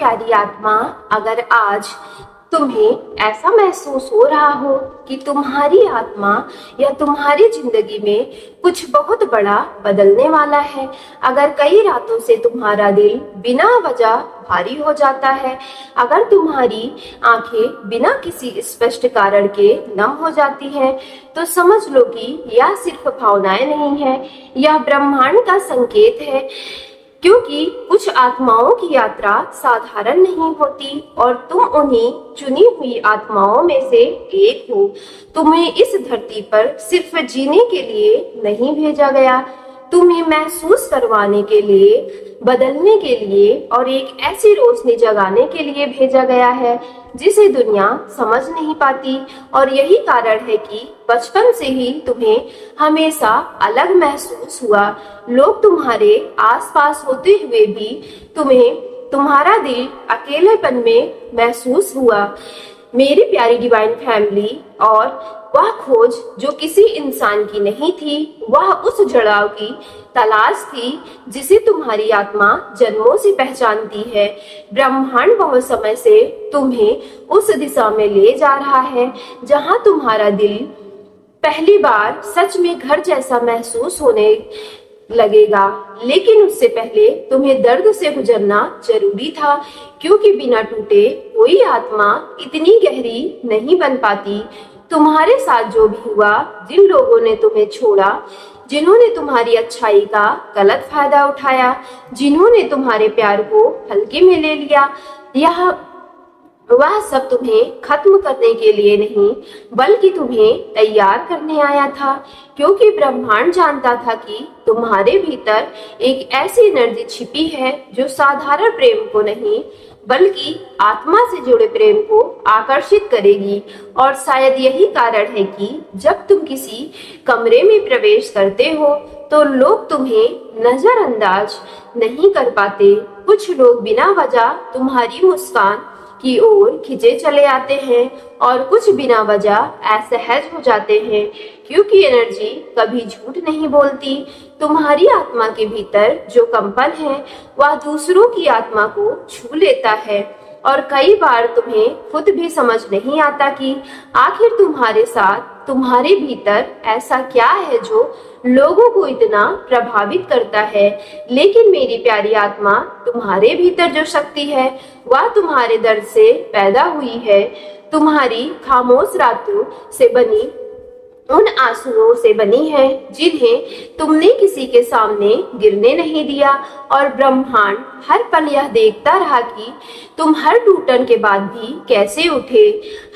प्यारी आत्मा, अगर आज तुम्हें ऐसा महसूस हो रहा हो कि तुम्हारी आत्मा या तुम्हारी जिंदगी में कुछ बहुत बड़ा बदलने वाला है, अगर कई रातों से तुम्हारा दिल बिना वजह भारी हो जाता है, अगर तुम्हारी आंखें बिना किसी स्पष्ट कारण के नम हो जाती हैं, तो समझ लो कि यह सिर्फ भावनाएं नहीं है, यह ब्रह्मांड का संकेत है। क्योंकि कुछ आत्माओं की यात्रा साधारण नहीं होती और तुम उन्हीं चुनी हुई आत्माओं में से एक हो। तुम्हें इस धरती पर सिर्फ जीने के लिए नहीं भेजा गया, तुम्हें महसूस करवाने के लिए, बदलने के लिए और एक ऐसी रोशनी जगाने के लिए भेजा गया है जिसे दुनिया समझ नहीं पाती। और यही कारण है कि बचपन से ही तुम्हें हमेशा अलग महसूस हुआ। लोग तुम्हारे आसपास होते हुए भी तुम्हें तुम्हारा दिल अकेलेपन में महसूस हुआ। मेरी प्यारी डिवाइन फैमिली, और वह खोज जो किसी इंसान की नहीं थी, वह उस जुड़ाव की तलाश थी जिसे तुम्हारी आत्मा जन्मों से पहचानती है। ब्रह्मांड बहुत समय से तुम्हें उस दिशा में ले जा रहा है जहां तुम्हारा दिल पहली बार सच में घर जैसा महसूस होने लगेगा। लेकिन उससे पहले तुम्हें दर्द से गुजरना जरूरी था, क्योंकि बिना टूटे कोई आत्मा इतनी गहरी नहीं बन पाती। तुम्हारे साथ जो भी हुआ, जिन लोगों ने तुम्हें छोड़ा, जिन्होंने तुम्हारी अच्छाई का गलत फायदा उठाया, जिन्होंने तुम्हारे प्यार को हल्के में ले लिया, यह वह सब तुम्हें खत्म करने के लिए नहीं, बल्कि तुम्हें तैयार करने आया था। क्योंकि ब्रह्मांड जानता था कि तुम्हारे भीतर एक ऐसी एनर्जी छिपी है जो साधारण प्रेम को नहीं, बल्कि आत्मा से जुड़े प्रेम को आकर्षित करेगी। और शायद यही कारण है कि जब तुम किसी कमरे में प्रवेश करते हो तो लोग तुम्हें नजरअंदाज नहीं कर पाते। कुछ लोग बिना वजह तुम्हारी मुस्कान की ओर खिंचे चले आते हैं और कुछ बिना वजह असहज हो जाते हैं, क्योंकि एनर्जी कभी झूठ नहीं बोलती। तुम्हारी आत्मा के भीतर जो कंपन है वह दूसरों की आत्मा को छू लेता है, और कई बार तुम्हें खुद भी समझ नहीं आता कि आखिर तुम्हारे साथ, तुम्हारे भीतर ऐसा क्या है जो लोगों को इतना प्रभावित करता है। लेकिन मेरी प्यारी आत्मा, तुम्हारे भीतर जो शक्ति है वह तुम्हारे दर्द से पैदा हुई है, तुम्हारी खामोश रातों से बनी, उन आंसुओं से बनी है जिन्हें तुमने किसी के सामने गिरने नहीं दिया। और ब्रह्मांड हर पल यह देखता रहा कि तुम हर टूटन के बाद भी कैसे उठे,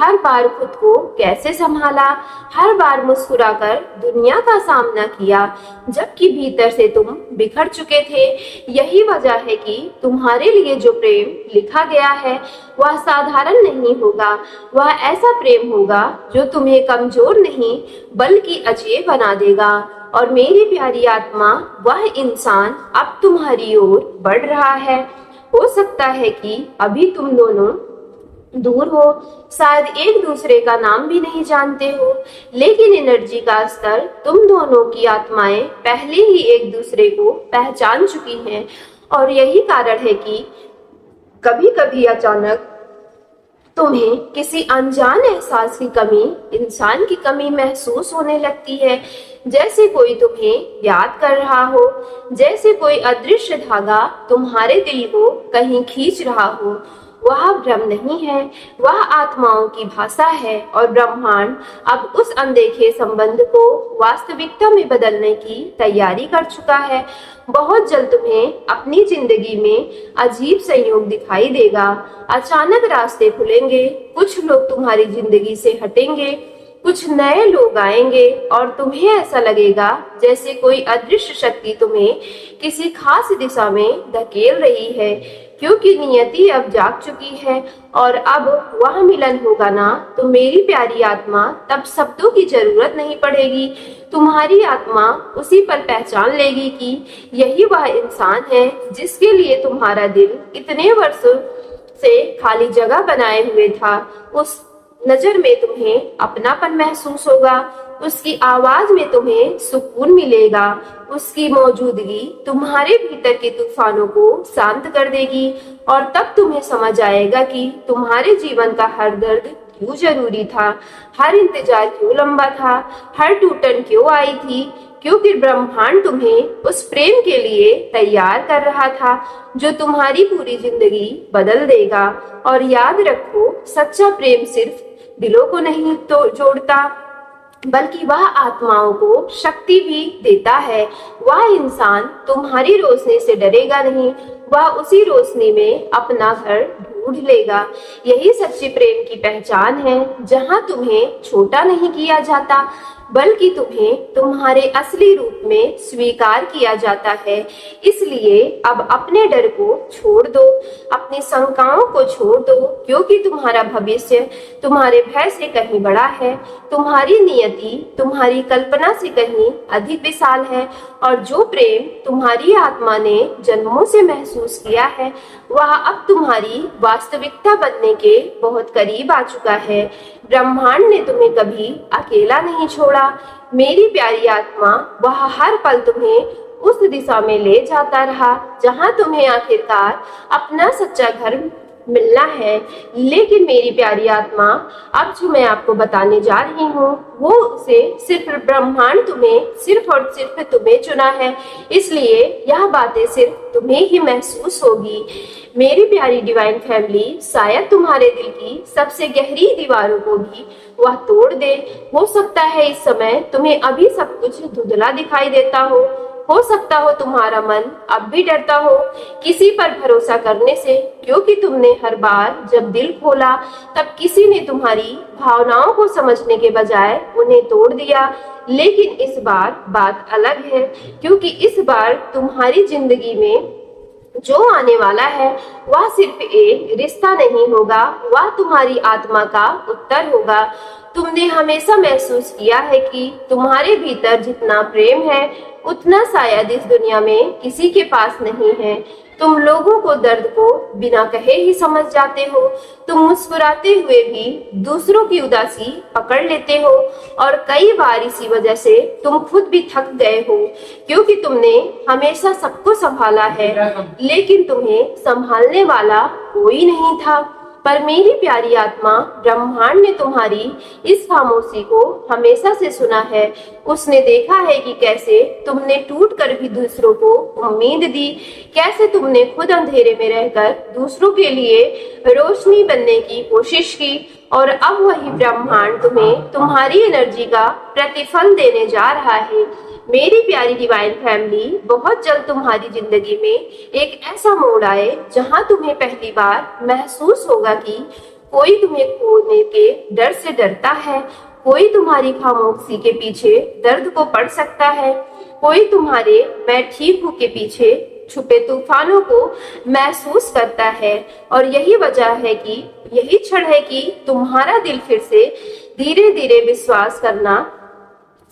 हर बार खुद को कैसे संभाला, हर बार मुस्कुराकर दुनिया का सामना किया, जबकि भीतर से तुम बिखर चुके थे। यही वजह है कि तुम्हारे लिए जो प्रेम लिखा गया है वह साधारण नहीं होगा, वह ऐसा प्रेम होगा जो तुम्हें कमजोर नहीं बल्कि अजय बना देगा। और मेरी प्यारी आत्मा, वह इंसान अब तुम्हारी ओर बढ़ रहा है। हो सकता है कि अभी तुम दोनों दूर हो, शायद एक दूसरे का नाम भी नहीं जानते हो, लेकिन एनर्जी का स्तर, तुम दोनों की आत्माएं पहले ही एक दूसरे को पहचान चुकी हैं। और यही कारण है कि कभी कभी अचानक तुम्हें किसी अनजान एहसास की कमी, इंसान की कमी महसूस होने लगती है, जैसे कोई तुम्हें याद कर रहा हो, जैसे कोई अदृश्य धागा तुम्हारे दिल को कहीं खींच रहा हो। वह भ्रम नहीं है, वह आत्माओं की भाषा है, और ब्रह्मांड अब उस अनदेखे संबंध को वास्तविकता में बदलने की तैयारी कर चुका है। बहुत जल्द तुम्हें अपनी जिंदगी में अजीब संयोग दिखाई देगा। अचानक रास्ते खुलेंगे, कुछ लोग तुम्हारी जिंदगी से हटेंगे, कुछ नए लोग आएंगे, और तुम्हें ऐसा लगेगा जैसे कोई अदृश्य शक्ति तुम्हें किसी खास दिशा में धकेल रही है, क्योंकि नियति अब जाग चुकी है। और अब वह मिलन होगा ना, तो मेरी प्यारी आत्मा, तब शब्दों की जरूरत नहीं पड़ेगी। तुम्हारी आत्मा उसी पर पहचान लेगी कि यही वह इंसान है जिसके लिए तुम्हारा दिल इतने वर्षों से खाली जगह बनाए हुए था। उस नजर में तुम्हें अपनापन महसूस होगा, उसकी आवाज में तुम्हें सुकून मिलेगा। उसकी मौजूदगी तुम्हारे भीतर के तूफानों को शांत कर देगी और तब तुम्हें समझ आएगा कि तुम्हारे जीवन का हर दर्द क्यों जरूरी था, हर इंतजार क्यों लंबा था, हर टूटन क्यों आई थी। क्योंकि ब्रह्मांड तुम्हें उस प्रेम के लिए तैयार कर रहा था जो तुम्हारी पूरी जिंदगी बदल देगा। और याद रखो, सच्चा प्रेम सिर्फ दिलों को नहीं तो जोड़ता, बल्कि वह आत्माओं को शक्ति भी देता है। वह इंसान तुम्हारी रोशनी से डरेगा नहीं, वह उसी रोशनी में अपना घर ढूंढ लेगा। यही सच्ची प्रेम की पहचान है, जहां तुम्हें छोटा नहीं किया जाता बल्कि तुम्हें तुम्हारे असली रूप में स्वीकार किया जाता है। इसलिए अब अपने डर को छोड़ दो, अपनी शंकाओं को छोड़ दो, क्योंकि तुम्हारा भविष्य तुम्हारे भय से कहीं बड़ा है। तुम्हारी नियति तुम्हारी कल्पना से कहीं अधिक विशाल है और जो प्रेम तुम्हारी आत्मा ने जन्मों से महसूस किया है, वह अब तुम्हारी वास्तविकता बनने के बहुत करीब आ चुका है। ब्रह्मांड ने तुम्हें कभी अकेला नहीं छोड़ा। मेरी प्यारी आत्मा, वह हर पल तुम्हें उस दिशा में ले जाता रहा जहां तुम्हें आखिरकार अपना सच्चा घर मिलना है। लेकिन मेरी प्यारी आत्मा, अब जो मैं आपको बताने जा रही हूँ वो उसे सिर्फ ब्रह्मांड तुम्हें सिर्फ और सिर्फ तुम्हें चुना है, इसलिए यह बातें सिर्फ तुम्हें ही महसूस होगी। मेरी प्यारी डिवाइन फैमिली, शायद तुम्हारे दिल की सबसे गहरी दीवारों को भी वह तोड़ दे। हो सकता है इस समय तुम्हें अभी सब कुछ धुंधला दिखाई देता हो सकता हो तुम्हारा मन अब भी डरता हो किसी पर भरोसा करने से, क्योंकि तुमने हर बार जब दिल खोला तब किसी ने तुम्हारी भावनाओं को समझने के बजाय उन्हें तोड़ दिया। लेकिन इस बार बात अलग है, क्योंकि इस बार तुम्हारी जिंदगी में जो आने वाला है वह सिर्फ एक रिश्ता नहीं होगा, वह तुम्हारी आत्मा का उत्तर होगा। तुमने हमेशा महसूस किया है कि तुम्हारे भीतर जितना प्रेम है उतना शायद इस दुनिया में किसी के पास नहीं है। तुम लोगों को दर्द को बिना कहे ही समझ जाते हो। तुम मुस्कुराते हुए भी दूसरों की उदासी पकड़ लेते हो और कई बार इसी वजह से तुम खुद भी थक गए हो, क्योंकि तुमने हमेशा सबको संभाला है लेकिन तुम्हें संभालने वाला कोई नहीं था। पर मेरी प्यारी आत्मा, ब्रह्मांड ने तुम्हारी इस खामोशी को हमेशा से सुना है। उसने देखा है कि कैसे तुमने टूट कर भी दूसरों को उम्मीद दी, कैसे तुमने खुद अंधेरे में रहकर दूसरों के लिए रोशनी बनने की कोशिश की, और अब वही ब्रह्मांड तुम्हें तुम्हारी एनर्जी का प्रतिफल देने जा रहा है। मेरी प्यारी डिवाइन फैमिली, बहुत जल्द तुम्हारी जिंदगी में एक ऐसा मोड़ आए जहां तुम्हें पहली बार महसूस होगा कि कोई तुम्हें खोने के डर से डरता है, कोई तुम्हारी खामोशी के पीछे दर्द को पढ़ सकता है, कोई तुम्हारे मैं ठीक हूँ के पीछे छुपे तूफानों को महसूस करता है। और यही वजह है कि यही क्षण है कि तुम्हारा दिल फिर से धीरे धीरे विश्वास करना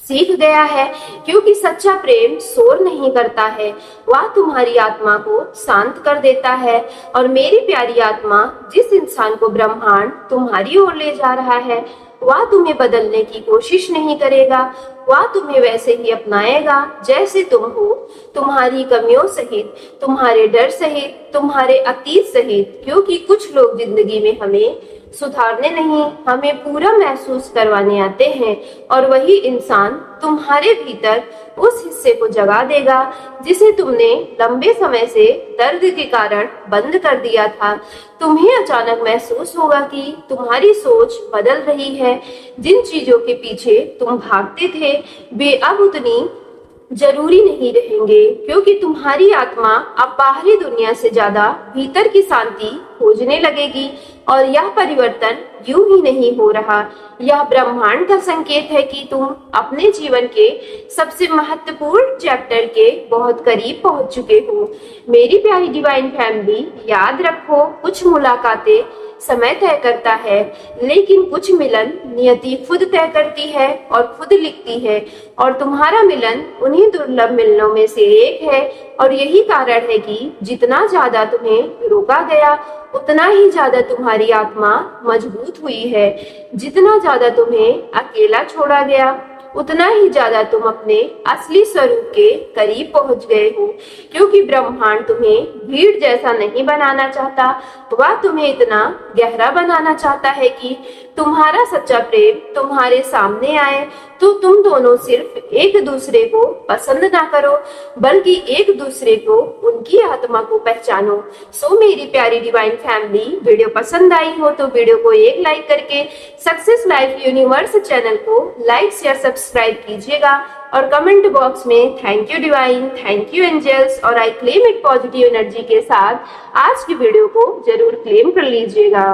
सीख गया है, क्योंकि सच्चा प्रेम शोर नहीं करता है, वह तुम्हारी आत्मा को शांत कर देता है। और मेरी प्यारी आत्मा, जिस इंसान को ब्रह्मांड तुम्हारी ओर ले जा रहा है वह तुम्हें बदलने की कोशिश नहीं करेगा, वह तुम्हें वैसे ही अपनाएगा जैसे तुम हो, तुम्हारी कमियों सहित, तुम्हारे डर सहित, तुम्हारे अतीत सहित। क्योंकि कुछ लोग जिंदगी में हमें सुधारने नहीं, हमें पूरा महसूस करवाने आते हैं, और वही इंसान तुम्हारे भीतर उस हिस्से को जगा देगा जिसे तुमने लंबे समय से दर्द के कारण बंद कर दिया था। तुम्हें अचानक महसूस होगा कि तुम्हारी सोच बदल रही है। जिन चीजों के पीछे तुम भागते थे वे अब उतनी जरूरी नहीं रहेंगे, क्योंकि तुम्हारी आत्मा अब बाहरी दुनिया से ज्यादा भीतर की शांति खोजने लगेगी। और यह परिवर्तन यूं ही नहीं हो रहा, यह ब्रह्मांड का संकेत है कि तुम अपने जीवन के सबसे महत्वपूर्ण चैप्टर के बहुत करीब पहुंच चुके हो। मेरी प्यारी डिवाइन फैमिली, याद रखो, कुछ मुलाकातें समय तय करता है, लेकिन कुछ मिलन नियति खुद तय करती है और खुद लिखती है, और तुम्हारा मिलन उन्हीं दुर्लभ मिलनों में से एक है। और यही कारण है कि जितना ज्यादा तुम्हें रोका गया उतना ही ज्यादा तुम्हारी आत्मा मजबूत हुई है, जितना ज्यादा तुम्हें अकेला छोड़ा गया उतना ही ज्यादा तुम अपने असली स्वरूप के करीब पहुंच गए हो, क्योंकि ब्रह्मांड तुम्हें भीड़ जैसा नहीं बनाना चाहता, वह तुम्हें इतना गहरा बनाना चाहता है कि तुम्हारा सच्चा प्रेम तुम्हारे सामने आए तो तुम दोनों सिर्फ एक दूसरे को पसंद ना करो, बल्कि एक दूसरे को उनकी आत्मा को पहचानो। सो मेरी प्यारी डिवाइन फैमिली, वीडियो पसंद आई हो तो वीडियो को एक लाइक करके सक्सेस लाइफ यूनिवर्स चैनल को लाइक शेयर सब्सक्राइब कीजिएगा और कमेंट बॉक्स में thank you divine, thank you angels और I claim it positive energy के साथ आज की वीडियो को जरूर क्लेम कर लीजिएगा।